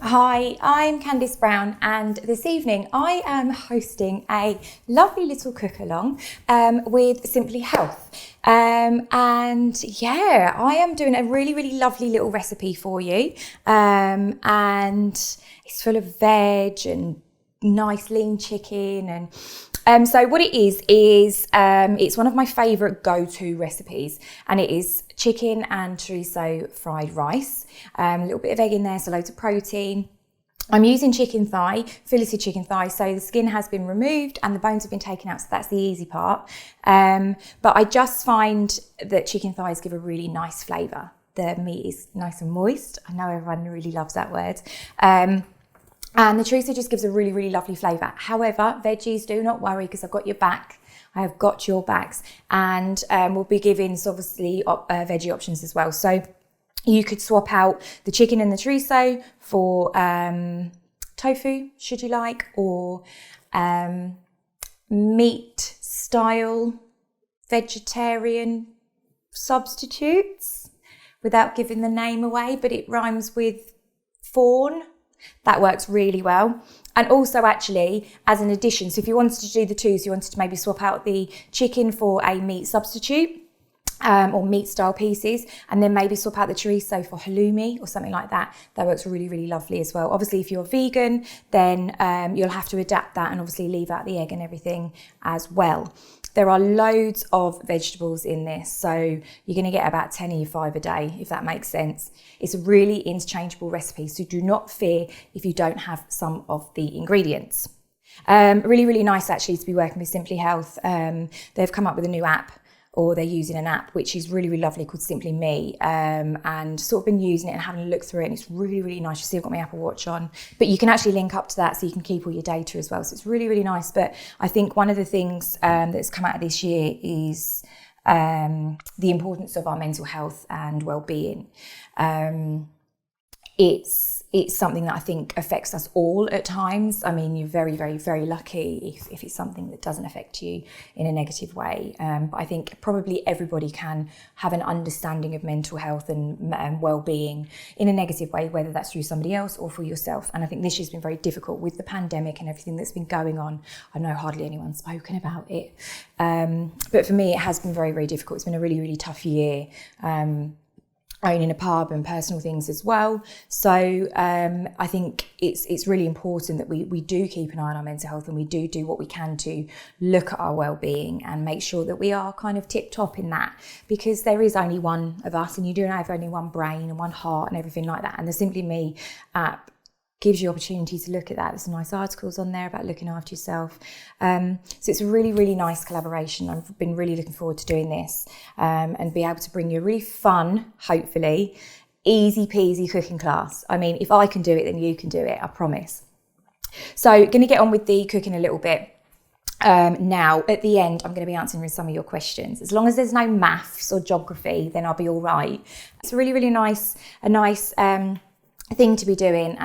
Hi, I'm Candice Brown, and this evening I am hosting a lovely little cook along with Simplyhealth. And yeah, I am doing a really lovely little recipe for you. And it's full of veg and nice lean chicken. And so what it is it's one of my favourite go-to recipes, and it is chicken and chorizo fried rice. A little bit of egg in there, so loads of protein. I'm using chicken thigh, filleted chicken thigh, so the skin has been removed and the bones have been taken out, so that's the easy part. But I just find that chicken thighs give a really nice flavour. The meat is nice and moist. I know everyone really loves that word. And the chorizo just gives a really lovely flavour. However, veggies, do not worry, because I've got your back. I have got your backs. And we'll be giving, obviously, veggie options as well. So you could swap out the chicken and the chorizo for tofu, should you like, or meat-style vegetarian substitutes, without giving the name away, but it rhymes with fawn. That works really well. And also, actually, as an addition, so if you wanted to do the two, so you wanted to maybe swap out the chicken for a meat substitute, or meat style pieces, and then maybe swap out the chorizo for halloumi or something like that. That works really lovely as well. Obviously, if you're vegan, then you'll have to adapt that and obviously leave out the egg and everything as well. There are loads of vegetables in this, so you're going to get about 10 of your 5 a day, if that makes sense. It's a really interchangeable recipe, so do not fear if you don't have some of the ingredients. Really nice actually to be working with Simplyhealth. They've come up with a new app, or they're using an app which is really lovely called Simply Me, and sort of been using it and having a look through it, and it's really nice. You see I've got my Apple Watch on, but you can actually link up to that so you can keep all your data as well, so it's really nice. But I think one of the things that's come out of this year is the importance of our mental health and well-being. It's something that I think affects us all at times. I mean, you're very lucky if it's something that doesn't affect you in a negative way. But I think probably everybody can have an understanding of mental health and well-being in a negative way, whether that's through somebody else or for yourself. And I think this year's been very difficult with the pandemic and everything that's been going on. I know hardly anyone's spoken about it. But for me, it has been very difficult. It's been a really tough year. Owning a pub and personal things as well. So I think it's really important that we do keep an eye on our mental health, and we do what we can to look at our well-being and make sure that we are kind of tip top in that, because there is only one of us, and you do have only one brain and one heart and everything like that. And the Simply Me app gives you opportunity to look at that. There's some nice articles on there about looking after yourself. So it's a really nice collaboration. I've been really looking forward to doing this and be able to bring you a really fun, hopefully, easy peasy cooking class. I mean, if I can do it, then you can do it, I promise. So going to get on with the cooking a little bit. Now, at the end, I'm going to be answering some of your questions. As long as there's no maths or geography, then I'll be all right. It's a really nice thing to be doing.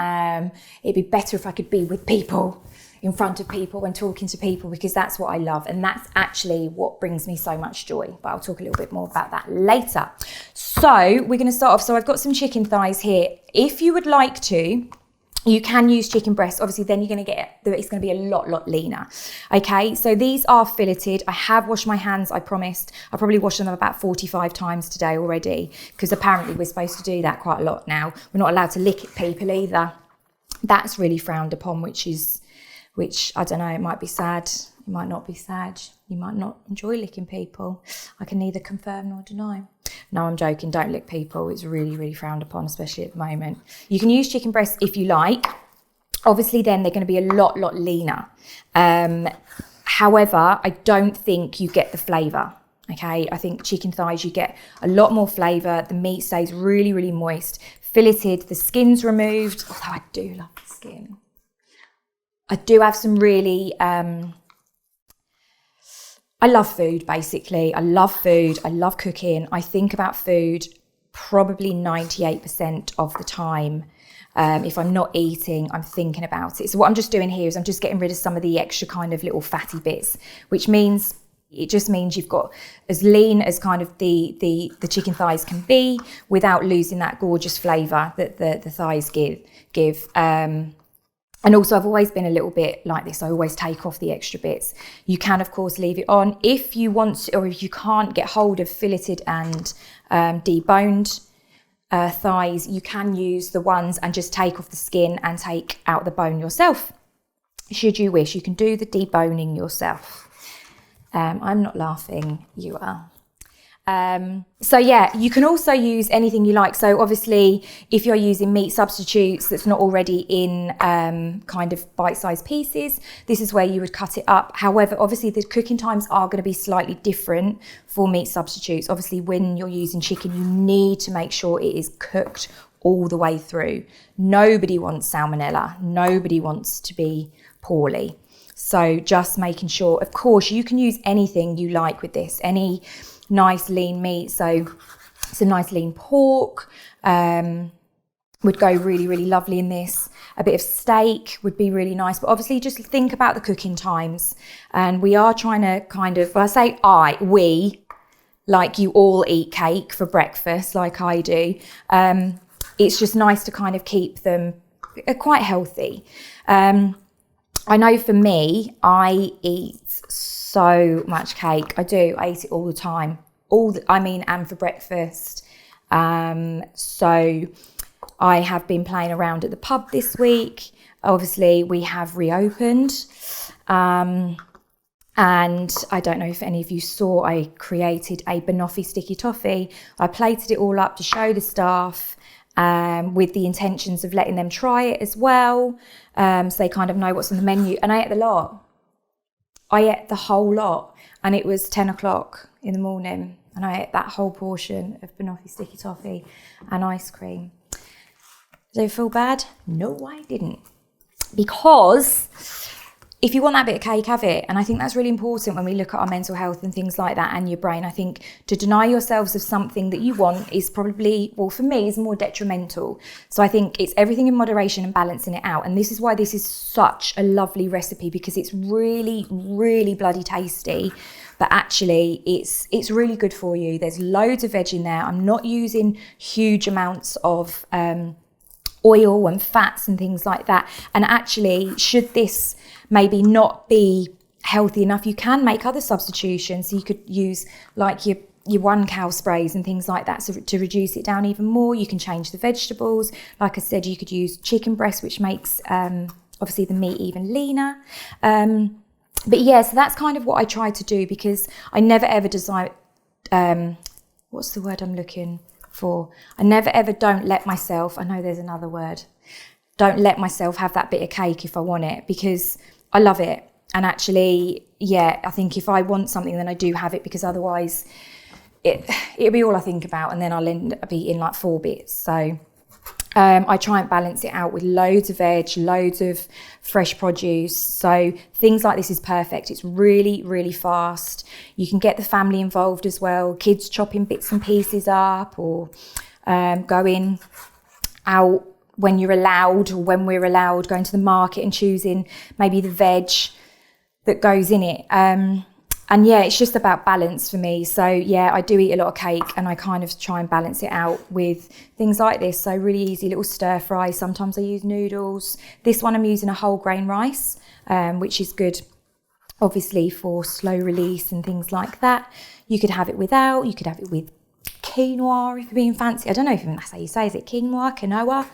It'd be better if I could be with people, in front of people and talking to people, because that's what I love, and that's actually what brings me so much joy. But I'll talk a little bit more about that later. So we're going to start off. So I've got some chicken thighs here. If you would like to, you can use chicken breast. Obviously, then you're going to get, it's going to be a lot leaner. Okay, so these are filleted. I have washed my hands, I promised. I probably washed them about 45 times today already, because apparently we're supposed to do that quite a lot now. We're not allowed to lick at people either. That's really frowned upon, which I don't know, it might be sad. It might not be sad. You might not enjoy licking people. I can neither confirm nor deny. No, I'm joking. Don't lick people. It's really frowned upon, especially at the moment. You can use chicken breasts if you like. Obviously, then they're going to be a lot leaner. However, I don't think you get the flavour. Okay, I think chicken thighs, you get a lot more flavour. The meat stays really moist. Filleted, the skin's removed. Although I do love the skin. I do have some really... I love food, basically. I love food. I love cooking. I think about food probably 98% of the time. If I'm not eating, I'm thinking about it. So what I'm just doing here is I'm just getting rid of some of the extra kind of little fatty bits, which means It just means you've got as lean as kind of the chicken thighs can be without losing that gorgeous flavour that the thighs give. And also, I've always been a little bit like this. I always take off the extra bits. You can, of course, leave it on. If you want to, or if you can't get hold of filleted and deboned thighs, you can use the ones and just take off the skin and take out the bone yourself. Should you wish, you can do the deboning yourself. I'm not laughing, you are. So yeah, you can also use anything you like. So obviously, if you're using meat substitutes that's not already in kind of bite-sized pieces, this is where you would cut it up. However, obviously the cooking times are going to be slightly different for meat substitutes. Obviously, when you're using chicken, you need to make sure it is cooked all the way through. Nobody wants salmonella. Nobody wants to be poorly. So just making sure, of course, you can use anything you like with this, any nice lean meat. So some nice lean pork would go really, really lovely in this. A bit of steak would be really nice, but obviously just think about the cooking times. And we are trying to kind of, well, I say we, like you all eat cake for breakfast, like I do. It's just nice to kind of keep them quite healthy. I know for me, I eat so much cake. I do. I eat it all the time. And for breakfast. So I have been playing around at the pub this week. Obviously, we have reopened. And I don't know if any of you saw, I created a banoffee sticky toffee. I plated it all up to show the staff with the intentions of letting them try it as well. So they kind of know what's on the menu. And I ate the lot. I ate the whole lot, and it was 10 o'clock in the morning, and I ate that whole portion of banoffee sticky toffee and ice cream. Did it feel bad? No, I didn't. Because if you want that bit of cake, have it. And I think that's really important when we look at our mental health and things like that and your brain. I think to deny yourselves of something that you want is probably, well, for me, is more detrimental. So I think it's everything in moderation and balancing it out. And this is why this is such a lovely recipe, because it's really, really bloody tasty. But actually, it's really good for you. There's loads of veg in there. I'm not using huge amounts of oil and fats and things like that. And actually, should this maybe not be healthy enough, you can make other substitutions. So you could use like your 1-cow sprays and things like that, so to reduce it down even more. You can change the vegetables. Like I said, you could use chicken breast, which makes obviously the meat even leaner. But yeah, so that's kind of what I try to do, because I never ever decide, what's the word I'm looking for? I never ever don't let myself, I know there's another word, don't let myself have that bit of cake if I want it, because I love it. And actually, yeah, I think if I want something, then I do have it, because otherwise it'll be all I think about, and then I'll end up eating like 4 bits. So I try and balance it out with loads of veg, loads of fresh produce. So things like this is perfect. It's really, really fast. You can get the family involved as well. Kids chopping bits and pieces up, or going out when you're allowed, or when we're allowed, going to the market and choosing maybe the veg that goes in it. And yeah, it's just about balance for me. So yeah, I do eat a lot of cake, and I kind of try and balance it out with things like this. So really easy little stir fry. Sometimes I use noodles. This one I'm using a whole grain rice, which is good, obviously, for slow release and things like that. You could have it without, you could have it with quinoa if you're being fancy. I don't know if that's how you say, is it quinoa, quinoa?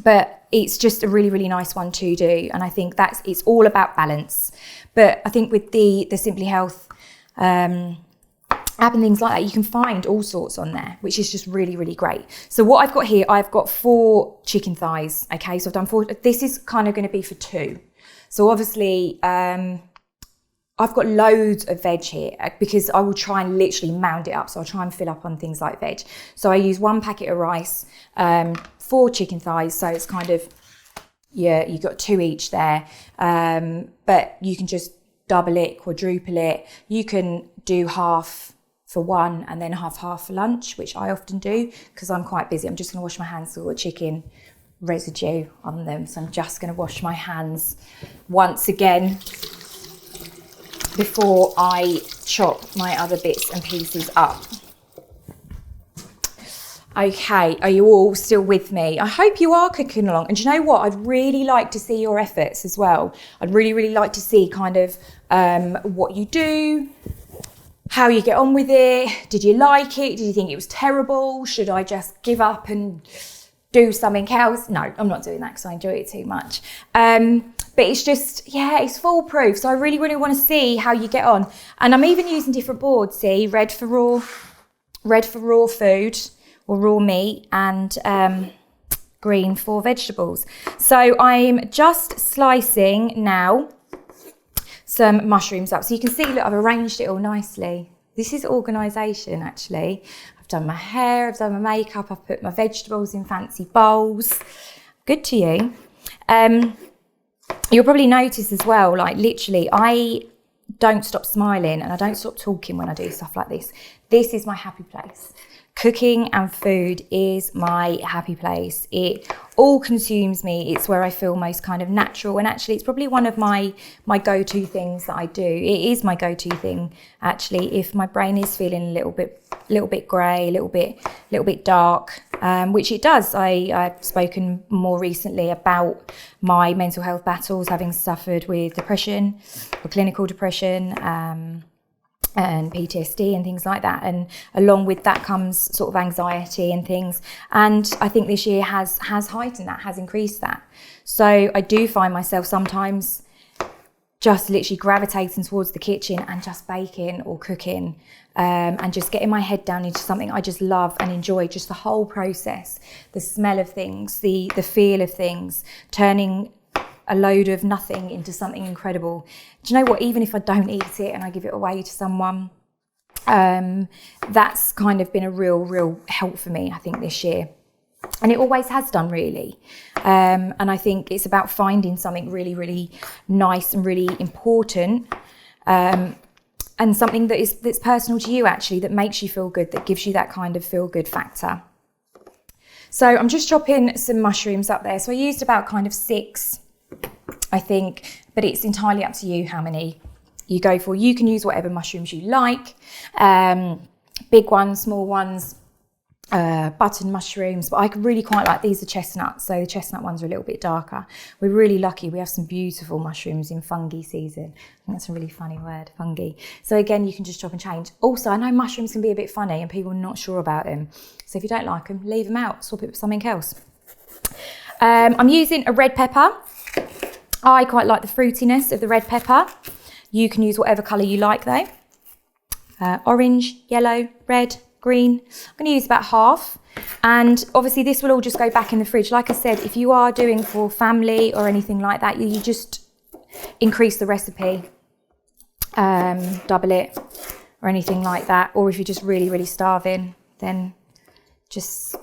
But it's just a really, really nice one to do. And I think it's all about balance. But I think with the Simplyhealth app and things like that, you can find all sorts on there, which is just really, really great. So what I've got here, I've got 4 chicken thighs. Okay, so I've done 4. This is kind of going to be for 2. So obviously, I've got loads of veg here, because I will try and literally mound it up. So I'll try and fill up on things like veg. So I use 1 packet of rice, 4 chicken thighs. So it's kind of, yeah, you've got 2 each there. But you can just double it, quadruple it. You can do half for one and then half for lunch, which I often do because I'm quite busy. I'm just going to wash my hands, so I've got chicken residue on them. So I'm just going to wash my hands once again. before I chop my other bits and pieces up. Okay, are you all still with me? I hope you are cooking along. And do you know what? I'd really like to see your efforts as well. I'd really, really like to see kind of what you do, how you get on with it. Did you like it? Did you think it was terrible? Should I just give up and do something else? No, I'm not doing that because I enjoy it too much. But it's just, yeah, it's foolproof. So I really, really want to see how you get on. And I'm even using different boards, see, red for raw food or raw meat, and green for vegetables. So I'm just slicing now some mushrooms up. So you can see, look, I've arranged it all nicely. This is organisation, actually. I've done my hair, I've done my makeup, I've put my vegetables in fancy bowls. Good to you. You'll probably notice as well, like literally, I don't stop smiling and I don't stop talking when I do stuff like this. This is my happy place. Cooking and food is my happy place. It all consumes me. It's where I feel most kind of natural. And actually, it's probably one of my go-to things that I do. It is my go-to thing, actually, if my brain is feeling a little bit grey, a little bit dark, which it does. I've spoken more recently about my mental health battles, having suffered with depression or clinical depression, and PTSD and things like that, and along with that comes sort of anxiety and things, and I think this year has heightened that, has increased that. So I do find myself sometimes just literally gravitating towards the kitchen and just baking or cooking, and just getting my head down into something I just love and enjoy, just the whole process, the smell of things, the feel of things, turning a load of nothing into something incredible. Do you know what? Even if I don't eat it and I give it away to someone, that's kind of been a real help for me, I think, this year. And it always has done, really. And I think it's about finding something really, really nice and really important, and something that's personal to you, actually, that makes you feel good, that gives you that kind of feel-good factor. So I'm just chopping some mushrooms up there. So I used about kind of 6, I think, but it's entirely up to you how many you go for. You can use whatever mushrooms you like, big ones, small ones, button mushrooms, but I really quite like these are chestnuts, so the chestnut ones are a little bit darker. We're really lucky, we have some beautiful mushrooms in fungi season. I think that's a really funny word, fungi. So again, you can just chop and change. Also, I know mushrooms can be a bit funny and people are not sure about them, so if you don't like them, leave them out, swap it with something else. I'm using a red pepper. I quite like the fruitiness of the red pepper. You can use whatever colour you like though. Orange, yellow, red, green. I'm going to use about half. And obviously this will all just go back in the fridge. Like I said, if you are doing for family or anything like that, you just increase the recipe, double it or anything like that. Or if you're just really, really starving, then just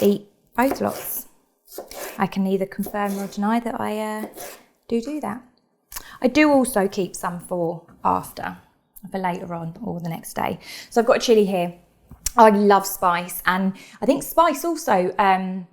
eat both lots. I can neither confirm or deny that I do that. I do also keep some for after, for later on or the next day. So I've got a chilli here. I love spice, and I think spice also, I'm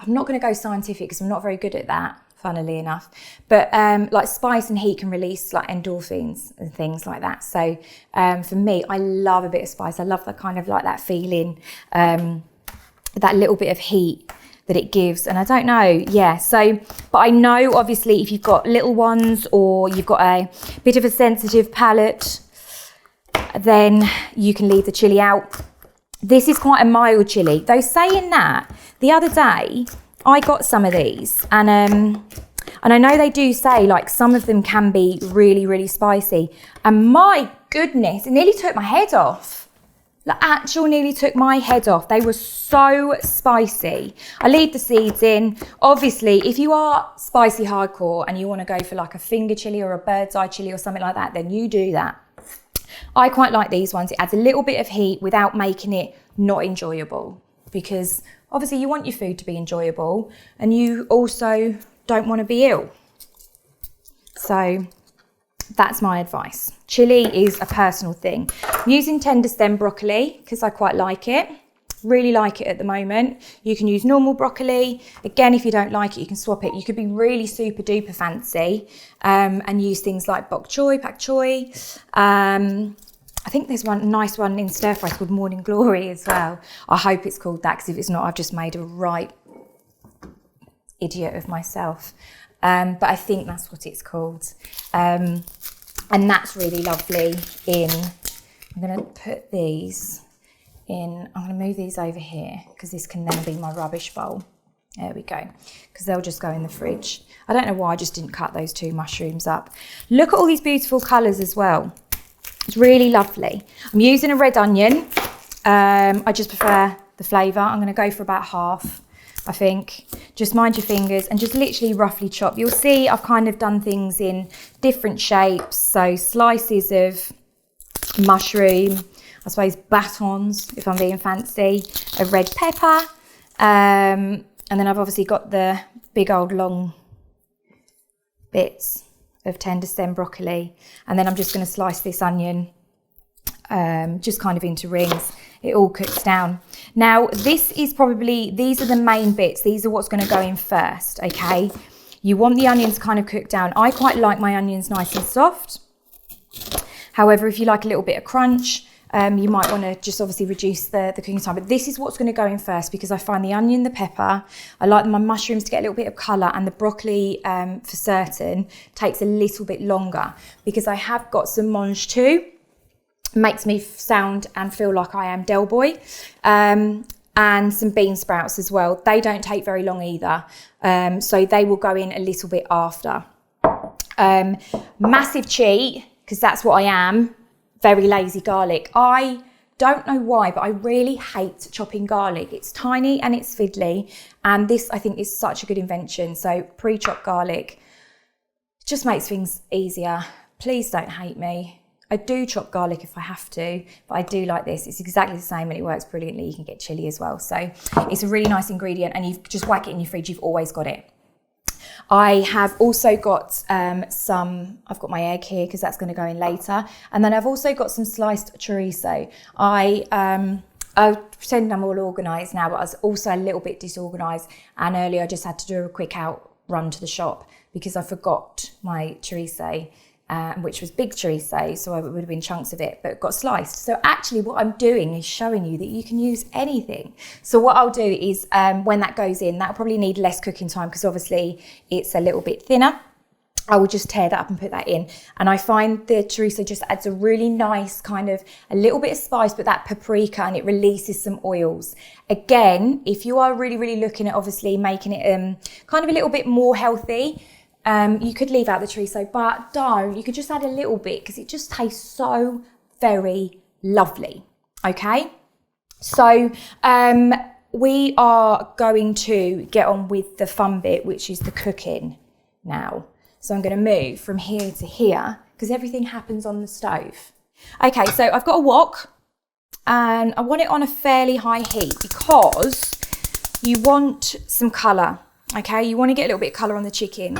not going to go scientific because I'm not very good at that, funnily enough, but like spice and heat can release like endorphins and things like that. So for me, I love a bit of spice. I love that kind of like that feeling, that little bit of heat that it gives. And I don't know, yeah, so, but I know obviously if you've got little ones or you've got a bit of a sensitive palate, then you can leave the chilli out. This is quite a mild chilli, though saying that, the other day I got some of these, and I know they do say like some of them can be really, really spicy, and my goodness, it nearly took my head off. The actual nearly took my head off. They were so spicy. I leave the seeds in. Obviously, if you are spicy hardcore and you want to go for like a finger chilli or a bird's eye chilli or something like that, then you do that. I quite like these ones. It adds a little bit of heat without making it not enjoyable, because obviously you want your food to be enjoyable and you also don't want to be ill. So that's my advice. Chilli is a personal thing. I'm using tenderstem broccoli because I quite like it. Really like it at the moment. You can use normal broccoli. Again, if you don't like it, you can swap it. You could be really super duper fancy and use things like bok choy, pak choy. I think there's one nice one in stir fry called Morning Glory as well. I hope it's called that, because if it's not, I've just made a right idiot of myself. But I think that's what it's called. And that's really lovely in, I'm going to put these in, I'm going to move these over here because this can then be my rubbish bowl. There we go, because they'll just go in the fridge. I don't know why I just didn't cut those 2 mushrooms up. Look at all these beautiful colours as well. It's really lovely. I'm using a red onion. I just prefer the flavour. I'm going to go for about half, I think. Just mind your fingers and just literally roughly chop. You'll see I've kind of done things in different shapes. So slices of mushroom, I suppose batons, if I'm being fancy, a red pepper. And then I've obviously got the big old long bits of tenderstem broccoli, and then I'm just going to slice this onion just kind of into rings. It all cooks down. Now this is probably, these are the main bits, these are what's going to go in first, okay? You want the onions kind of cooked down. I quite like my onions nice and soft. However, if you like a little bit of crunch, you might want to just obviously reduce the cooking time, but this is what's going to go in first, because I find the onion, the pepper, I like my mushrooms to get a little bit of colour, and the broccoli for certain takes a little bit longer, because I have got some mange too. Makes me sound and feel like I am Del Boy, and some bean sprouts as well. They don't take very long either, so they will go in a little bit after. Massive cheat, because that's what I am. Very lazy garlic. I don't know why, but I really hate chopping garlic. It's tiny and it's fiddly, and this I think is such a good invention. So pre-chopped garlic just makes things easier. Please don't hate me. I do chop garlic if I have to, but I do like this. It's exactly the same and it works brilliantly. You can get chilli as well. So it's a really nice ingredient, and you just whack it in your fridge. You've always got it. I have also got I've got my egg here because that's going to go in later. And then I've also got some sliced chorizo. I pretend I'm all organised now, but I was also a little bit disorganised. And earlier I just had to do a quick out run to the shop because I forgot my chorizo, which was big chorizo, so it would have been chunks of it, but it got sliced. So actually what I'm doing is showing you that you can use anything. So what I'll do is when that goes in, that'll probably need less cooking time because obviously it's a little bit thinner. I will just tear that up and put that in. And I find the chorizo just adds a really nice kind of a little bit of spice, but that paprika, and it releases some oils. Again, if you are really, really looking at obviously making it kind of a little bit more healthy, you could leave out the chorizo, but don't. You could just add a little bit because it just tastes so very lovely. Okay, so we are going to get on with the fun bit, which is the cooking now. So I'm going to move from here to here because everything happens on the stove. Okay, so I've got a wok and I want it on a fairly high heat because you want some colour. Okay, you want to get a little bit of colour on the chicken.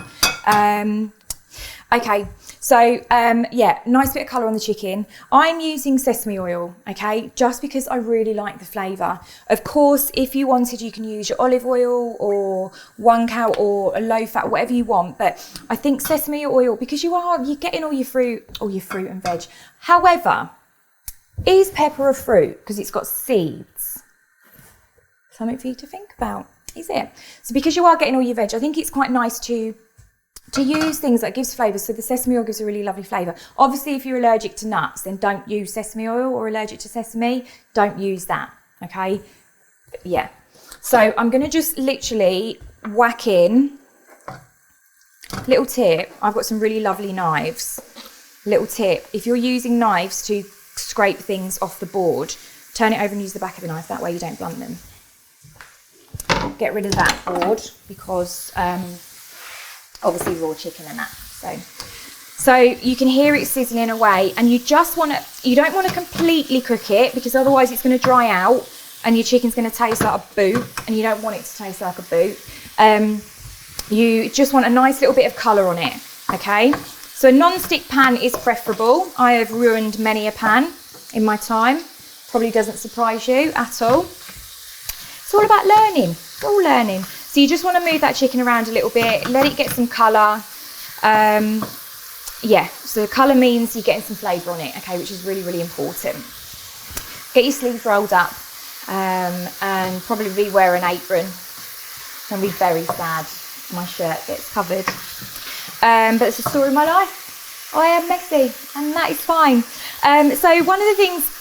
Okay, so yeah, nice bit of colour on the chicken. I'm using sesame oil, okay, just because I really like the flavour. Of course, if you wanted, you can use your olive oil or one cow or a low fat, whatever you want. But I think sesame oil, because you're getting all your fruit and veg. However, is pepper a fruit? Because it's got seeds. Something for you to think about. Is it? So because you are getting all your veg, I think it's quite nice to use things that gives flavour. So the sesame oil gives a really lovely flavour. Obviously, if you're allergic to nuts, then don't use sesame oil, or allergic to sesame, don't use that, okay? But yeah. So I'm going to just literally whack in. Little tip, I've got some really lovely knives. Little tip, if you're using knives to scrape things off the board, turn it over and use the back of the knife. That way you don't blunt them. Get rid of that board because obviously raw chicken and that. So you can hear it sizzling away, and you don't want to completely cook it because otherwise it's going to dry out and your chicken's going to taste like a boot, and you don't want it to taste like a boot. You just want a nice little bit of colour on it. Okay, so a non-stick pan is preferable. I have ruined many a pan in my time. Probably doesn't surprise you at all. It's all about learning. It's all learning. So you just want to move that chicken around a little bit, let it get some colour. Yeah, so colour means you're getting some flavour on it, okay, which is really, really important. Get your sleeves rolled up and probably wear an apron. I'll be very sad if my shirt gets covered. But it's the story of my life. I am messy and that is fine. So one of the things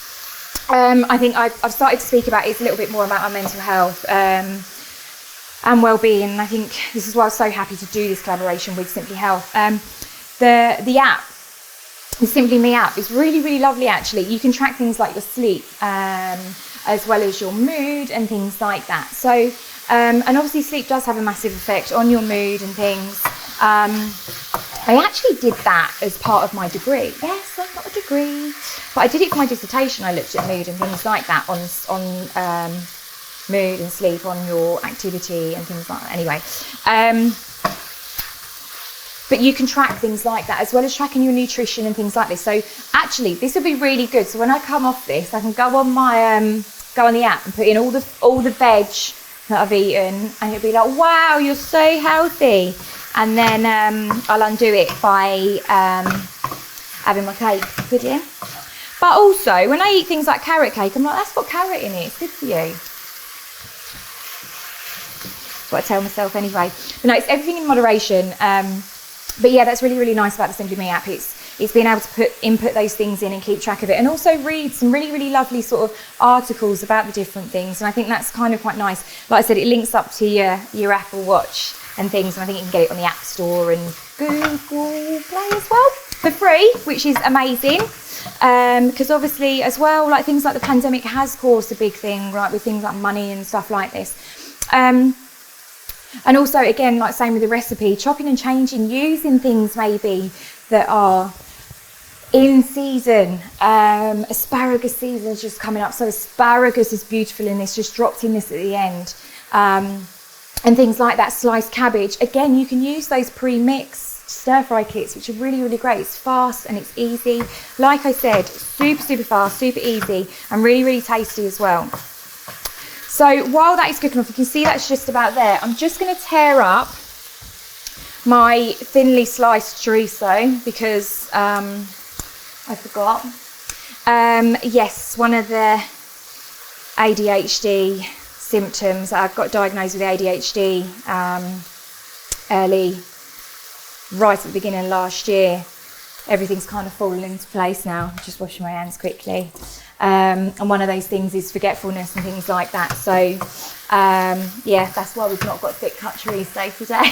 I think I've started to speak about is a little bit more about my mental health and well-being. And I think this is why I was so happy to do this collaboration with Simplyhealth. The app, the Simply Me app, is really, really lovely actually. You can track things like your sleep as well as your mood and things like that. So, and obviously sleep does have a massive effect on your mood and things. I actually did that as part of my degree. Yes, I've got a degree. But I did it for my dissertation. I looked at mood and things like that on mood and sleep, on your activity and things like that. Anyway, but you can track things like that as well as tracking your nutrition and things like this. So actually, this would be really good. So when I come off this, I can go on my go on the app and put in all the veg that I've eaten, and it'll be like, wow, you're so healthy. And then I'll undo it by having my cake pudding. But also, when I eat things like carrot cake, I'm like, that's got carrot in it. It's good for you. That's what I tell myself anyway. But no, it's everything in moderation. But yeah, that's really, really nice about the Simply Me app. It's being able to input those things in and keep track of it, and also read some really, really lovely sort of articles about the different things. And I think that's kind of quite nice. Like I said, it links up to your Apple Watch and things, and I think you can get it on the App Store and Google Play as well for free, which is amazing. Because obviously as well, like things like the pandemic has caused a big thing, right, with things like money and stuff like this. And also, again, like same with the recipe, chopping and changing, using things maybe that are in season. Asparagus season is just coming up, so asparagus is beautiful in this, just dropped in this at the end. And things like that, sliced cabbage. Again, you can use those pre-mixed stir-fry kits, which are really, really great. It's fast and it's easy. Like I said, super, super fast, super easy, and really, really tasty as well. So while that is cooking off, you can see that's just about there. I'm just going to tear up my thinly sliced chorizo because I forgot. Yes, one of the ADHD symptoms. I've got diagnosed with ADHD early, right at the beginning of last year. Everything's kind of fallen into place now. I'm just washing my hands quickly. And one of those things is forgetfulness and things like that. So, yeah, that's why we've not got thick cut chorizo today.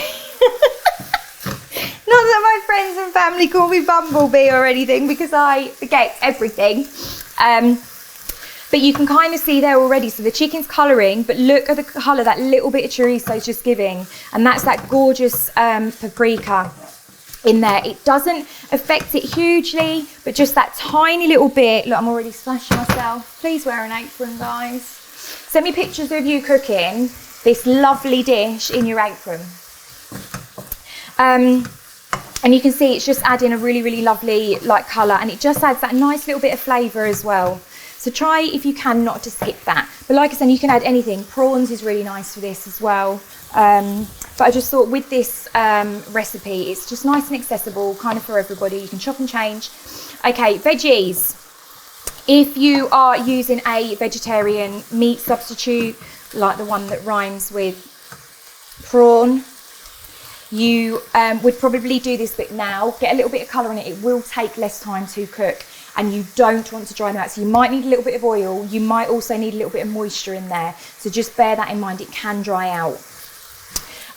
Not that my friends and family call me Bumblebee or anything, because I forget everything. But you can kind of see there already. So the chicken's colouring, but look at the colour that little bit of chorizo is just giving. And that's that gorgeous paprika in there. It doesn't affect it hugely, but just that tiny little bit. Look, I'm already splashing myself. Please wear an apron, guys. Send me pictures of you cooking this lovely dish in your apron. And you can see it's just adding a really, really lovely like colour, and it just adds that nice little bit of flavour as well. So try, if you can, not to skip that. But like I said, you can add anything. Prawns is really nice for this as well. But I just thought with this recipe, it's just nice and accessible, kind of for everybody. You can chop and change. Okay, veggies. If you are using a vegetarian meat substitute, like the one that rhymes with prawn, you would probably do this bit now. Get a little bit of colour in it. It will take less time to cook, and you don't want to dry them out. So you might need a little bit of oil. You might also need a little bit of moisture in there. So just bear that in mind. It can dry out.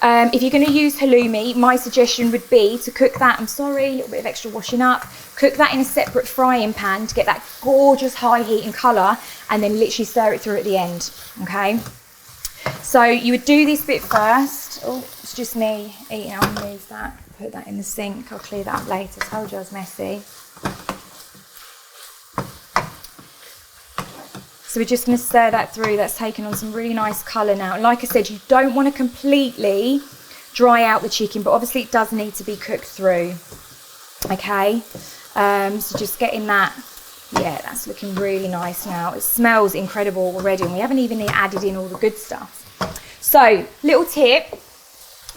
If you're going to use halloumi, my suggestion would be to cook that, I'm sorry, a little bit of extra washing up, cook that in a separate frying pan to get that gorgeous high heat and colour, and then literally stir it through at the end, okay? So you would do this bit first. Oh, it's just me eating. I'll move that, put that in the sink. I'll clear that up later. I told you I was messy. So we're just going to stir that through. That's taken on some really nice colour now. Like I said, you don't want to completely dry out the chicken, but obviously it does need to be cooked through. Okay, so just getting that Yeah, that's looking really nice now. It smells incredible already, and we haven't even added in all the good stuff. So, little tip,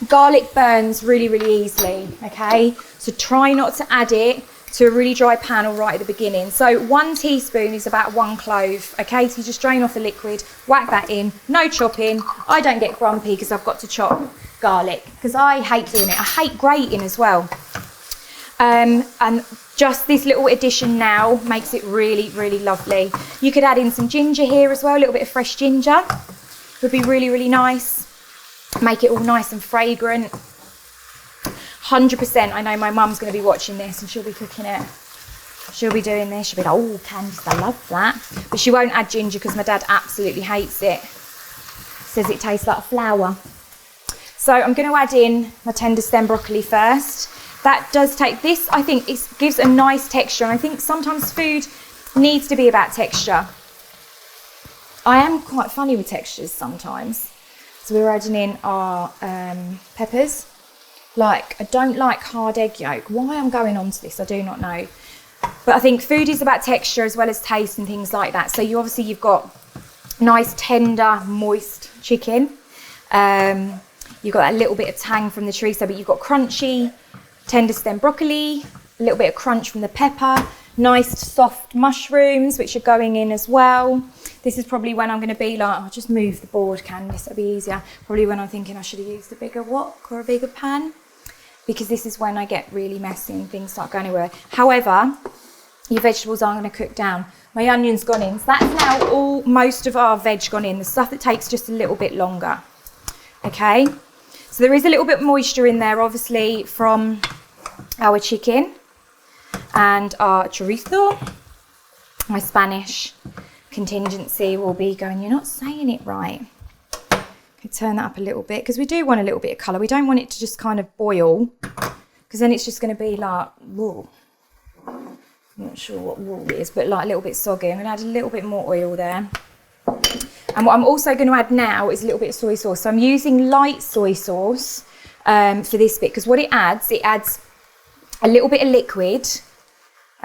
garlic burns really, really easily, okay? So try not to add it to a really dry pan or right at the beginning. So 1 teaspoon is about 1 clove, okay? So you just drain off the liquid, whack that in, no chopping. I don't get grumpy because I've got to chop garlic because I hate doing it. I hate grating as well. And just this little addition now makes it really, really lovely. You could add in some ginger here as well, a little bit of fresh ginger. Would be really, really nice. Make it all nice and fragrant. 100%, I know my mum's going to be watching this and she'll be cooking it. She'll be doing this. She'll be like, oh, Candice, I love that. But she won't add ginger because my dad absolutely hates it. Says it tastes like flour. So I'm going to add in my tender stem broccoli first. That does take this, I think, it gives a nice texture. And I think sometimes food needs to be about texture. I am quite funny with textures sometimes. So we're adding in our peppers. Like, I don't like hard egg yolk. Why I'm going on to this, I do not know. But I think food is about texture as well as taste and things like that. So you've got nice, tender, moist chicken. You've got that little bit of tang from the chorizo, but you've got crunchy tender stem broccoli, a little bit of crunch from the pepper, nice soft mushrooms, which are going in as well. This is probably when I'm going to be like, I'll just move the board, Candice, it'll be easier. Probably when I'm thinking I should have used a bigger wok or a bigger pan, because this is when I get really messy and things start going everywhere. However, your vegetables are going to cook down. My onion's gone in, so that's now most of our veg gone in, the stuff that takes just a little bit longer. Okay, so there is a little bit of moisture in there, obviously, from our chicken and our chorizo. My Spanish contingency will be going, you're not saying it right. Okay, turn that up a little bit because we do want a little bit of colour. We don't want it to just kind of boil because then it's just going to be like wool. I'm not sure what wool is, but like a little bit soggy. I'm going to add a little bit more oil there. And what I'm also going to add now is a little bit of soy sauce. So I'm using light soy sauce for this bit because what it adds a little bit of liquid,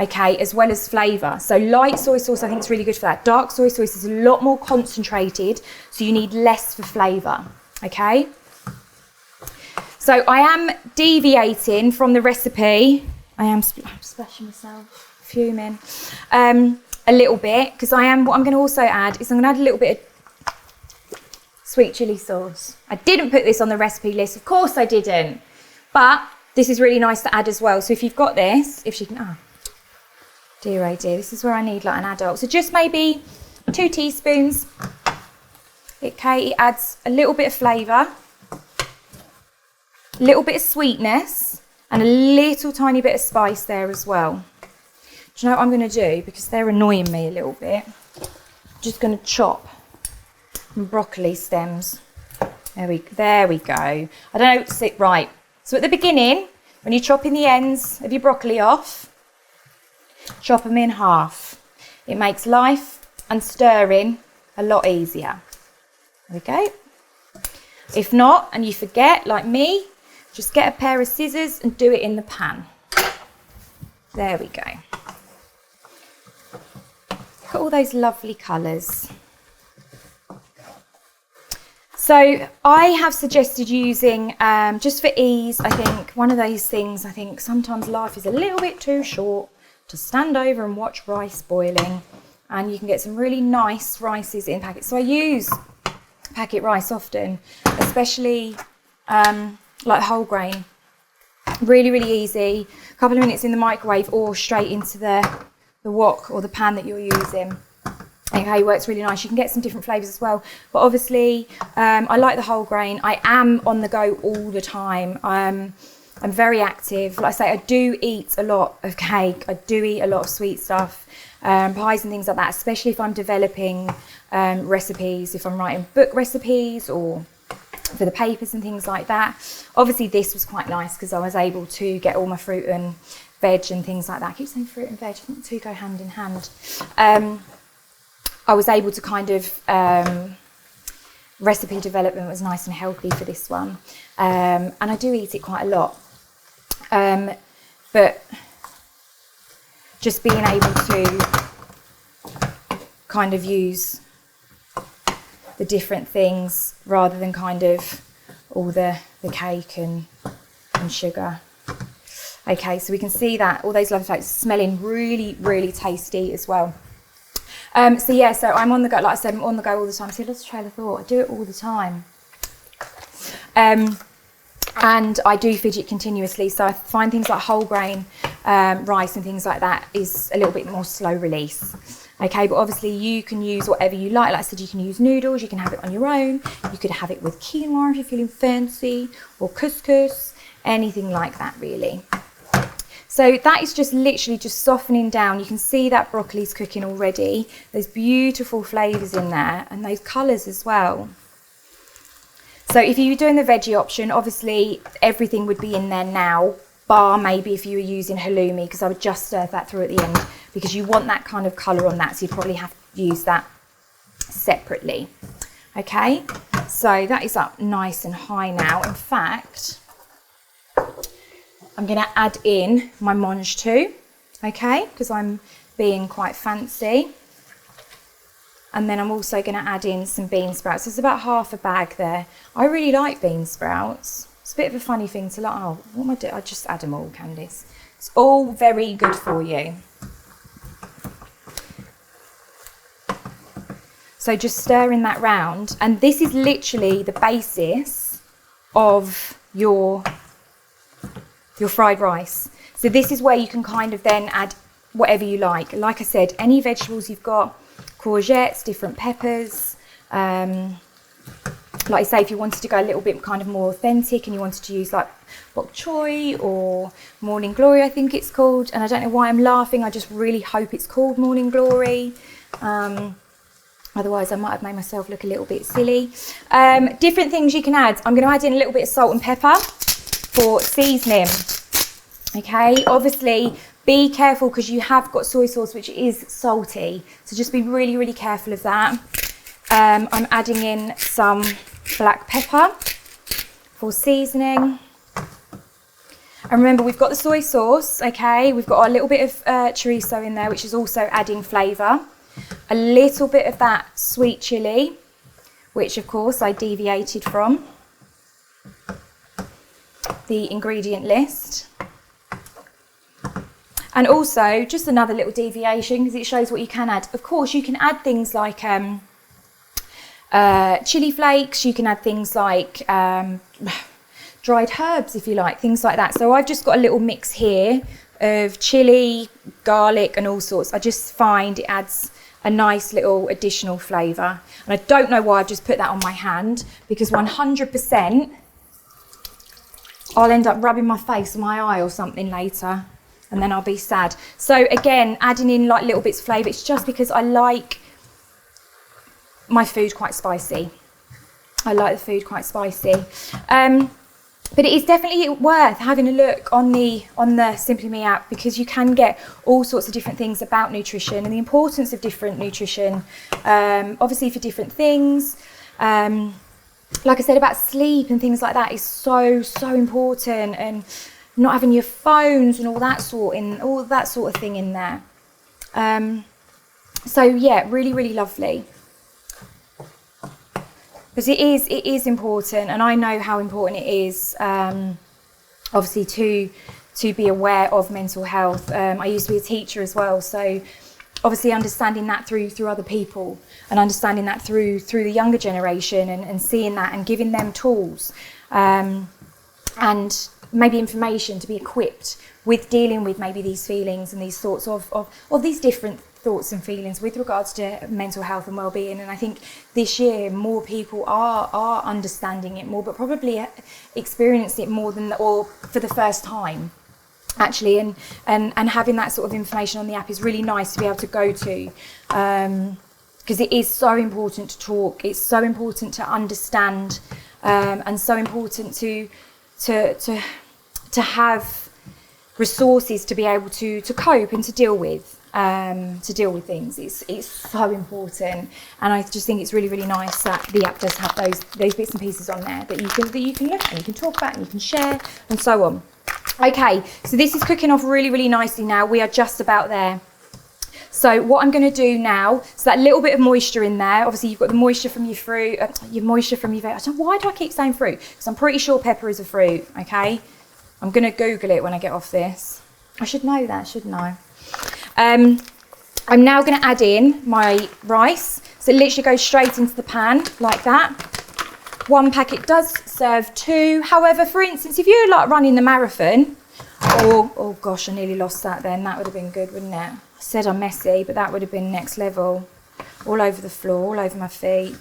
okay, as well as flavour. So light soy sauce, I think it's really good for that. Dark soy sauce is a lot more concentrated, so you need less for flavour, okay? So I am deviating from the recipe. I'm splashing myself, fuming, a little bit, because what I'm going to also add is I'm going to add a little bit of sweet chilli sauce. I didn't put this on the recipe list, of course I didn't, but this is really nice to add as well. So if you've got this, if you can, dear oh dear, this is where I need like an adult. So just maybe 2 teaspoons. Okay, it adds a little bit of flavour, a little bit of sweetness, and a little tiny bit of spice there as well. Do you know what I'm going to do? Because they're annoying me a little bit. I'm just going to chop broccoli stems. There we go. I don't know, right. So at the beginning, when you're chopping the ends of your broccoli off, chop them in half. It makes life and stirring a lot easier. There we go. If not, and you forget, like me, just get a pair of scissors and do it in the pan. There we go. Look at all those lovely colours. So I have suggested using, just for ease, I think, one of those things, I think sometimes life is a little bit too short to stand over and watch rice boiling, and you can get some really nice rices in packets. So I use packet rice often, especially like whole grain. Really, really easy. A couple of minutes in the microwave or straight into the wok or the pan that you're using. Okay, works really nice. You can get some different flavours as well. But obviously, I like the whole grain. I am on the go all the time. I'm very active. Like I say, I do eat a lot of cake. I do eat a lot of sweet stuff, pies and things like that, especially if I'm developing recipes, if I'm writing book recipes or for the papers and things like that. Obviously, this was quite nice because I was able to get all my fruit and veg and things like that. I keep saying fruit and veg. I think the two go hand in hand. I was able to kind of, recipe development was nice and healthy for this one. And I do eat it quite a lot. But just being able to kind of use the different things rather than kind of all the cake and sugar. Okay, so we can see that all those lovely flakes smelling really, really tasty as well. So yeah, so I'm on the go, like I said, I'm on the go all the time. See, lost a trail of thought. I do it all the time. And I do fidget continuously, so I find things like whole grain rice and things like that is a little bit more slow release. Okay, but obviously you can use whatever you like. Like I said, you can use noodles, you can have it on your own, you could have it with quinoa if you're feeling fancy, or couscous, anything like that really. So that is just literally just softening down. You can see that broccoli's cooking already. There's beautiful flavours in there and those colours as well. So if you were doing the veggie option, obviously everything would be in there now, bar maybe if you were using halloumi, because I would just serve that through at the end because you want that kind of colour on that, so you'd probably have to use that separately. Okay, so that is up nice and high now. In fact, I'm going to add in my mange too, okay, because I'm being quite fancy. And then I'm also going to add in some bean sprouts. There's about half a bag there. I really like bean sprouts. It's a bit of a funny thing to like, oh, what am I doing? I just add them all, Candice. It's all very good for you. So just stirring that round. And this is literally the basis of your fried rice. So this is where you can kind of then add whatever you like. Like I said, any vegetables you've got, courgettes, different peppers. Like I say, if you wanted to go a little bit kind of more authentic and you wanted to use like bok choy or morning glory, I think it's called. And I don't know why I'm laughing. I just really hope it's called morning glory. Otherwise, I might have made myself look a little bit silly. Different things you can add. I'm going to add in a little bit of salt and pepper for seasoning. Okay, obviously be careful because you have got soy sauce which is salty, so just be really, really careful of that. I'm adding in some black pepper for seasoning. And remember, we've got the soy sauce, okay, we've got a little bit of chorizo in there which is also adding flavour. A little bit of that sweet chilli, which of course I deviated from the ingredient list. And also, just another little deviation because it shows what you can add. Of course, you can add things like chili flakes, you can add things like dried herbs if you like, things like that. So I've just got a little mix here of chili, garlic and all sorts. I just find it adds a nice little additional flavour. And I don't know why I've just put that on my hand because 100% I'll end up rubbing my face or my eye or something later. And then I'll be sad. So again, adding in like little bits of flavour. It's just because I like my food quite spicy. I like the food quite spicy. But it is definitely worth having a look on the Simply Me app because you can get all sorts of different things about nutrition and the importance of different nutrition, obviously for different things. Like I said about sleep and things like that is so important, and not having your phones and all that sort of thing in there. So yeah, really, really lovely. Because it is important, and I know how important it is, obviously to be aware of mental health. I used to be a teacher as well, so obviously understanding that through other people and understanding that through the younger generation and seeing that and giving them tools and maybe information to be equipped with dealing with maybe these feelings and these thoughts of these different thoughts and feelings with regards to mental health and well-being. And I think this year more people are understanding it more, but probably experienced it more or for the first time actually, and having that sort of information on the app is really nice to be able to go to, because it is so important to talk, it's so important to understand, and so important to have resources to be able to cope and to deal with things. It's so important, and I just think it's really, really nice that the app does have those bits and pieces on there that you can look at and you can talk about and you can share and so on. Okay, so this is cooking off really, really nicely now. We are just about there. So what I'm going to do now, so that little bit of moisture in there, obviously you've got the moisture from your fruit, your moisture from your veg. I don't know, why do I keep saying fruit? Because I'm pretty sure pepper is a fruit, okay? I'm going to Google it when I get off this. I should know that, shouldn't I? I'm now going to add in my rice. So it literally goes straight into the pan like that. 1 packet does serve 2. However, for instance, if you're like running the marathon, or, oh gosh, I nearly lost that then. That would have been good, wouldn't it? I said I'm messy, but that would have been next level. All over the floor, all over my feet.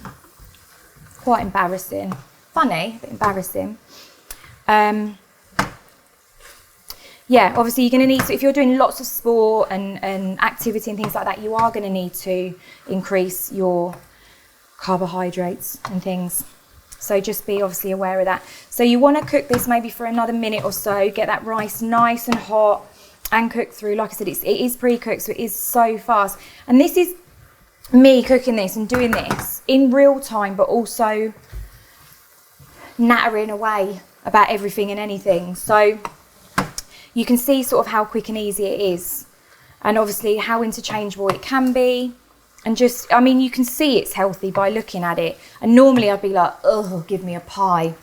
Quite embarrassing. Funny, but embarrassing. Yeah, obviously you're going to need to, if you're doing lots of sport and activity and things like that, you are going to need to increase your carbohydrates and things. So just be obviously aware of that. So you want to cook this maybe for another minute or so, get that rice nice and hot and cook through. Like I said, it is pre-cooked, so it is so fast. And this is me cooking this and doing this in real time, but also nattering away about everything and anything. So you can see sort of how quick and easy it is, and obviously how interchangeable it can be. And just, I mean, you can see it's healthy by looking at it. And normally I'd be like, oh, give me a pie.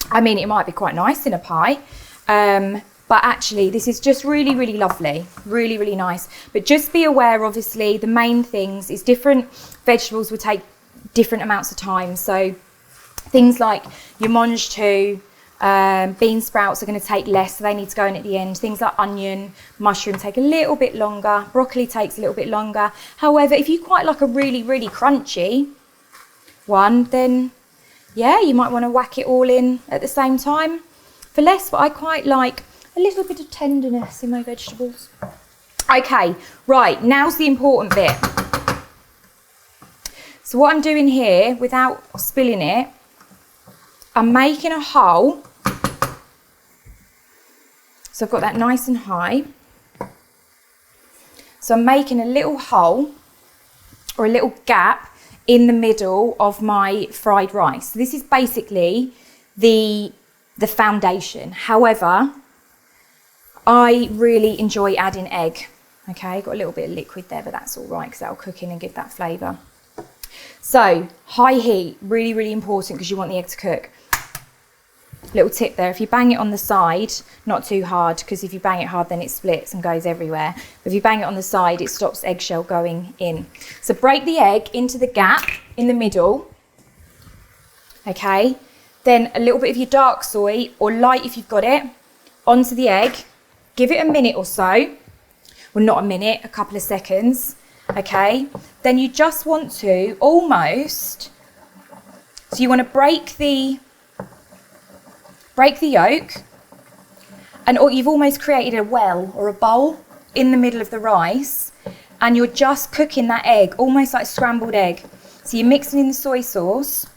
I mean, it might be quite nice in a pie. But actually, this is just really, really lovely. Really, really nice. But just be aware, obviously, the main things is different vegetables will take different amounts of time. So things like your mange tout, bean sprouts are going to take less, so they need to go in at the end. Things like onion, mushroom take a little bit longer. Broccoli takes a little bit longer. However, if you quite like a really, really crunchy one, then yeah, you might want to whack it all in at the same time for less. But I quite like a little bit of tenderness in my vegetables. Okay, right, now's the important bit. So what I'm doing here, without spilling it, I'm making a hole. So I've got that nice and high. So I'm making a little hole or a little gap in the middle of my fried rice. So this is basically the foundation. However, I really enjoy adding egg. Okay, got a little bit of liquid there, but that's all right because that'll cook in and give that flavour. So high heat, really, really important because you want the egg to cook. Little tip there, if you bang it on the side, not too hard, because if you bang it hard then it splits and goes everywhere. But if you bang it on the side, it stops eggshell going in. So break the egg into the gap in the middle. Okay, then a little bit of your dark soy, or light if you've got it, onto the egg. Give it a minute or so. Well, not a minute, a couple of seconds. Okay, then you just want to almost, so you want to break the yolk, and you've almost created a well or a bowl in the middle of the rice, and you're just cooking that egg almost like scrambled egg. So you're mixing in the soy sauce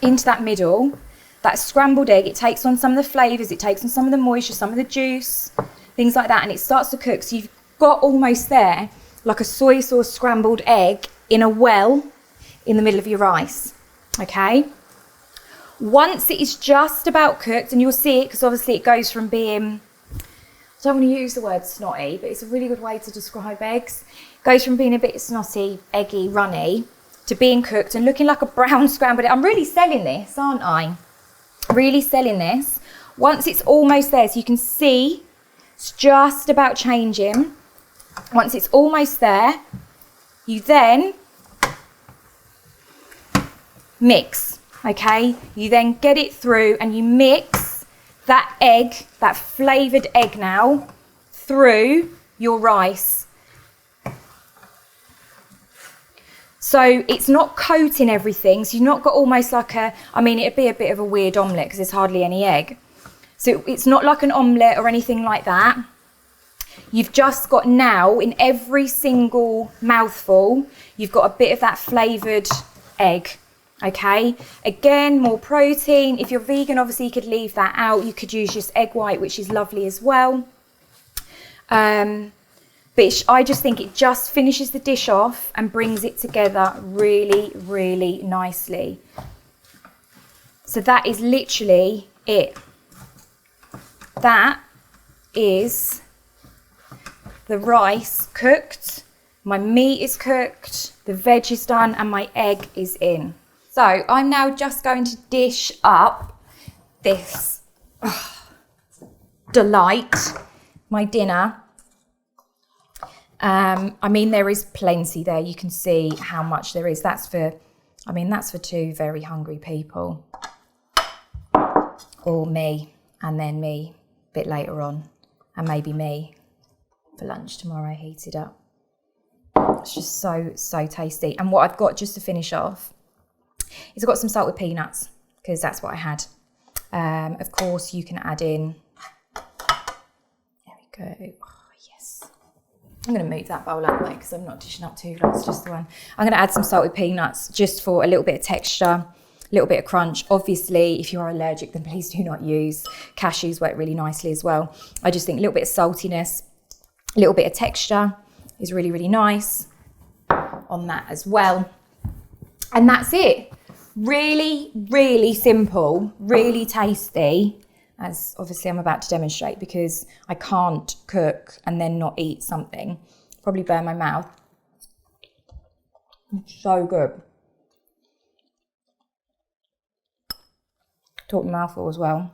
into that middle. That scrambled egg, it takes on some of the flavours, it takes on some of the moisture, some of the juice, things like that, and it starts to cook. So you've got almost there like a soy sauce scrambled egg in a well in the middle of your rice. Okay, once it is just about cooked, and you'll see it because obviously it goes from being, I don't want to use the word snotty, but it's a really good way to describe eggs. It goes from being a bit snotty, eggy, runny, to being cooked and looking like a brown scrambled egg. I'm really selling this, aren't I? Really selling this. Once it's almost there, so you can see it's just about changing. Once it's almost there, you then mix. Okay, you then get it through and you mix that egg, that flavoured egg now, through your rice. So it's not coating everything, so you've not got almost like a, I mean, it'd be a bit of a weird omelette because there's hardly any egg. So it's not like an omelette or anything like that. You've just got now, in every single mouthful, you've got a bit of that flavoured egg. Okay, again, more protein. If you're vegan, obviously you could leave that out. You could use just egg white, which is lovely as well. But I just think it just finishes the dish off and brings it together really, really nicely. So that is literally it. That is the rice cooked My meat is cooked, the veg is done, and my egg is in. So I'm now just going to dish up this delight, my dinner. I mean, there is plenty there. You can see how much there is. That's for two very hungry people. Or me, and then me a bit later on, and maybe me for lunch tomorrow, heated up. It's just so tasty. And what I've got just to finish off is I've got some salted peanuts, because that's what I had. Of course, you can add in, there we go. Oh, yes. I'm going to move that bowl out of the way because I'm not dishing up two lots, just the one. I'm going to add some salted peanuts just for a little bit of texture, a little bit of crunch. Obviously, if you are allergic, then please do not use. Cashews work really nicely as well. I just think a little bit of saltiness, a little bit of texture is really, really nice on that as well. And that's it. Really, really simple, really tasty, as obviously I'm about to demonstrate, because I can't cook and then not eat something. Probably burn my mouth. It's so good. Talk my mouth full as well.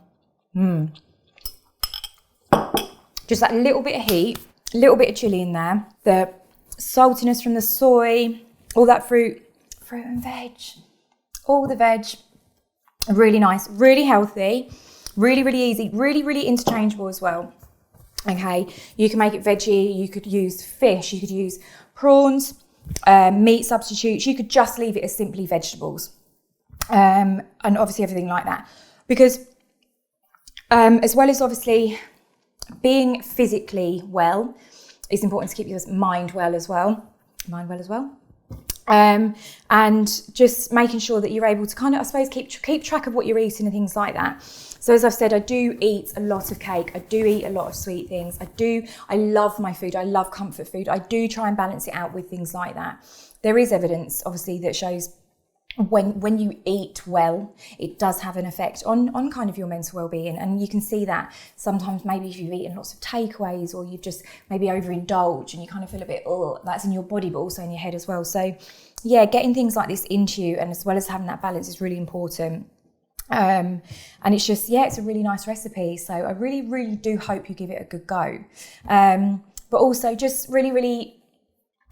Just that little bit of heat, a little bit of chilli in there, the saltiness from the soy, all that fruit and veg, all the veg, really nice, really healthy, really, really easy, really, really interchangeable as well. Okay, you can make it veggie, you could use fish, you could use prawns, meat substitutes, you could just leave it as simply vegetables, and obviously everything like that. Because as well as obviously being physically well, it's important to keep your mind well as well. And just making sure that you're able to kind of, I suppose, keep track of what you're eating and things like that. So as I've said, I do eat a lot of cake. I do eat a lot of sweet things. I love my food. I love comfort food. I do try and balance it out with things like that. There is evidence, obviously, that shows when you eat well, it does have an effect on kind of your mental well-being. And you can see that sometimes maybe if you've eaten lots of takeaways, or you've just maybe overindulged and you kind of feel a bit, that's in your body, but also in your head as well. So yeah, getting things like this into you, and as well as having that balance, is really important. And it's just, it's a really nice recipe. So I really, really do hope you give it a good go. But also just really, really,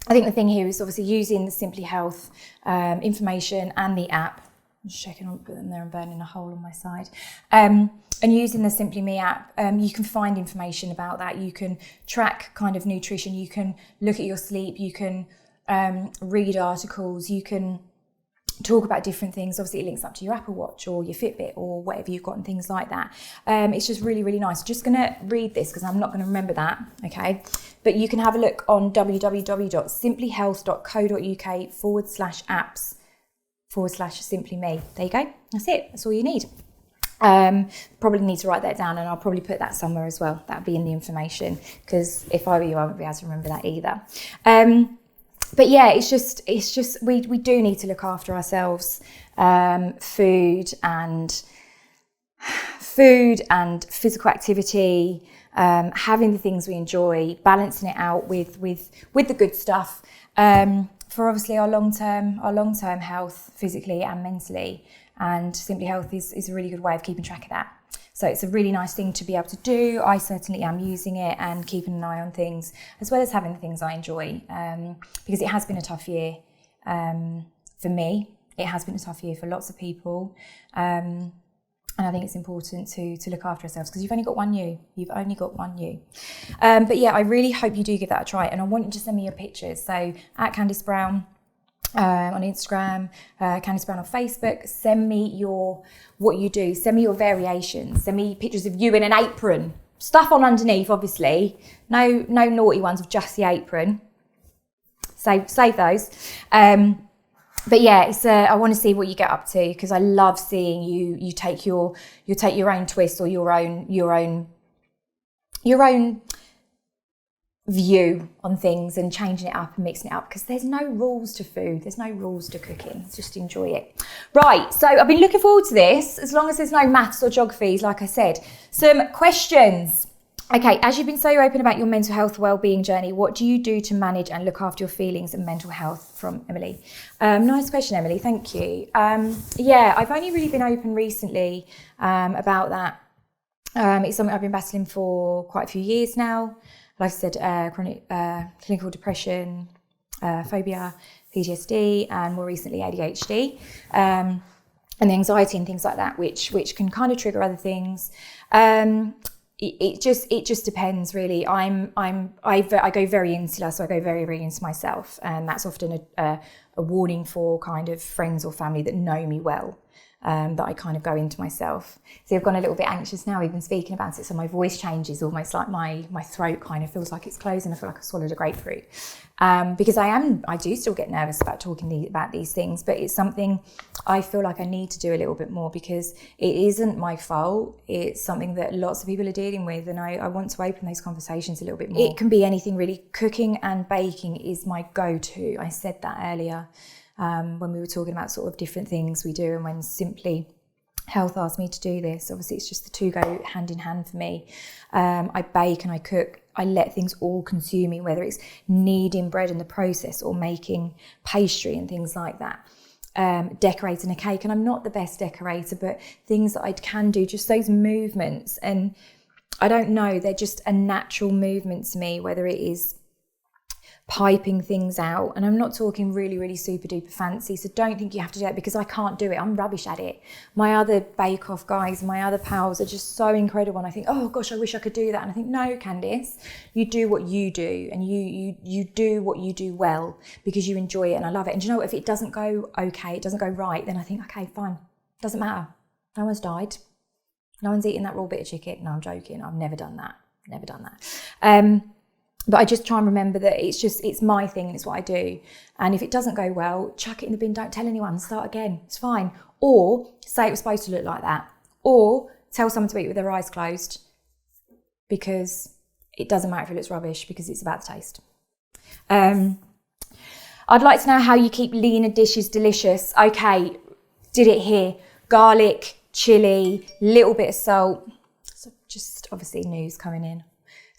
I think the thing here is obviously using the Simplyhealth information and the app. I'm just checking on them there and burning a hole on my side. And using the Simply Me app, you can find information about that. You can track kind of nutrition. You can look at your sleep. You can read articles. You can talk about different things. Obviously, it links up to your Apple Watch or your Fitbit or whatever you've got and things like that. It's just really, really nice. Just going to read this because I'm not going to remember that, okay? But you can have a look on www.simplyhealth.co.uk/apps/simplyme. There you go. That's it. That's all you need. Probably need to write that down, and I'll probably put that somewhere as well. That'll be in the information, because if I were you, I wouldn't be able to remember that either. But yeah, it's just we do need to look after ourselves. Food and physical activity, having the things we enjoy, balancing it out with the good stuff, for obviously our long-term health, physically and mentally. And Simplyhealth is a really good way of keeping track of that. So it's a really nice thing to be able to do. I certainly am using it and keeping an eye on things, as well as having the things I enjoy, because it has been a tough year for me. It has been a tough year for lots of people. And I think it's important to look after ourselves, because you've only got one you. You've only got one you. But yeah, I really hope you do give that a try. And I want you to send me your pictures. So at Candice Brown on Instagram, Candice Brown on Facebook. Send me what you do. Send me your variations. Send me pictures of you in an apron. Stuff on underneath, obviously. No naughty ones of just the apron. Save those. But yeah, I want to see what you get up to, because I love seeing you take your own twist or your own view on things and changing it up and mixing it up, because there's no rules to food, there's no rules to cooking. Just enjoy it. Right, so I've been looking forward to this, as long as there's no maths or geographies, like I said. Some questions Okay, as you've been so open about your mental health well-being journey, what do you do to manage and look after your feelings and mental health? From Emily. Nice question, Emily. Thank you. Yeah, I've only really been open recently about that. It's something I've been battling for quite a few years now. Like I said, chronic clinical depression, phobia, PTSD, and more recently ADHD, and the anxiety and things like that, which can kind of trigger other things. It just depends, really. I go very insular, so I go very, very into myself, and that's often a warning for kind of friends or family that know me well. That I kind of go into myself. See, I've gone a little bit anxious now, even speaking about it, so my voice changes, almost like my throat kind of feels like it's closing. I feel like I swallowed a grapefruit. Because I do still get nervous about talking about these things, but it's something I feel like I need to do a little bit more, because it isn't my fault. It's something that lots of people are dealing with, and I want to open those conversations a little bit more. It can be anything, really. Cooking and baking is my go-to. I said that earlier. When we were talking about sort of different things we do, and when Simplyhealth asked me to do this, obviously it's just the two go hand in hand for me. I bake and I cook. I let things all consume me, whether it's kneading bread in the process or making pastry and things like that. Decorating a cake, and I'm not the best decorator, but things that I can do, just those movements, and I don't know, they're just a natural movement to me, whether it is piping things out, and I'm not talking really, really super duper fancy, so don't think you have to do it, because I can't do it. I'm rubbish at it. My other bake-off guys, my other pals are just so incredible, and I think, oh gosh, I wish I could do that. And I think, no, Candice, you do what you do, and you do what you do well, because you enjoy it, and I love it. And you know what, if it doesn't go okay, it doesn't go right, then I think, okay, fine, doesn't matter. No one's died. No one's eating that raw bit of chicken. No, I'm joking. I've never done that. But I just try and remember that it's my thing and it's what I do. And if it doesn't go well, chuck it in the bin, don't tell anyone, start again, it's fine. Or say it was supposed to look like that. Or tell someone to eat with their eyes closed, because it doesn't matter if it looks rubbish, because it's about the taste. I'd like to know how you keep leaner dishes delicious. Okay, did it here. Garlic, chilli, little bit of salt. So just obviously news coming in.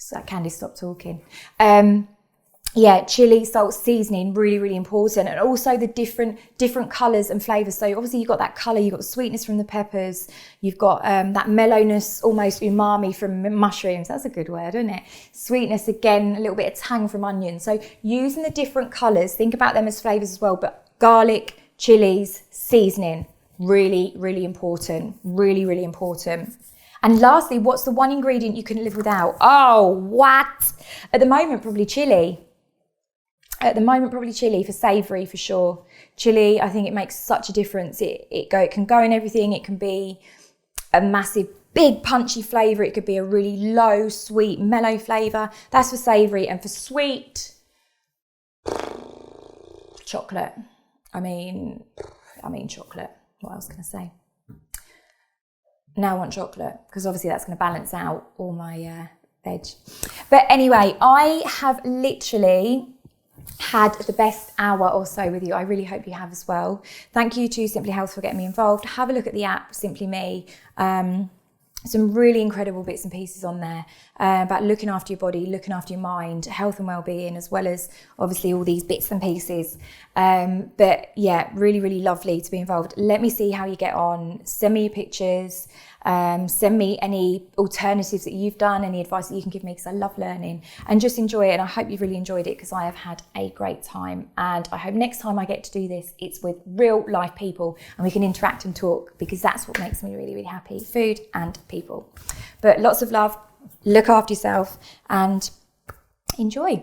So Candice, stop talking. Yeah, chili, salt, seasoning, really, really important. And also the different colours and flavours. So obviously you've got that colour, you've got the sweetness from the peppers, you've got that mellowness, almost umami from mushrooms. That's a good word, isn't it? Sweetness again, a little bit of tang from onions. So using the different colours, think about them as flavours as well. But garlic, chilies, seasoning, really, really important. Really, really important. And lastly, what's the one ingredient you couldn't live without? Oh, what? At the moment, probably chili. For savoury, for sure. Chili, I think it makes such a difference. It can go in everything. It can be a massive, big, punchy flavour. It could be a really low, sweet, mellow flavour. That's for savoury. And for sweet, chocolate. I mean chocolate. What else can I say? Now I want chocolate, because obviously that's going to balance out all my veg. But anyway, I have literally had the best hour or so with you. I really hope you have as well. Thank you to Simplyhealth for getting me involved. Have a look at the app, Simply Me. Some really incredible bits and pieces on there about looking after your body, looking after your mind, health and well-being, as well as obviously all these bits and pieces. But yeah, really, really lovely to be involved. Let me see how you get on. Send me your pictures. Send me any alternatives that you've done, any advice that you can give me, because I love learning, and just enjoy it. And I hope you've really enjoyed it, because I have had a great time. And I hope next time I get to do this, it's with real life people and we can interact and talk, because that's what makes me really, really happy. Food and people. But lots of love, look after yourself and enjoy.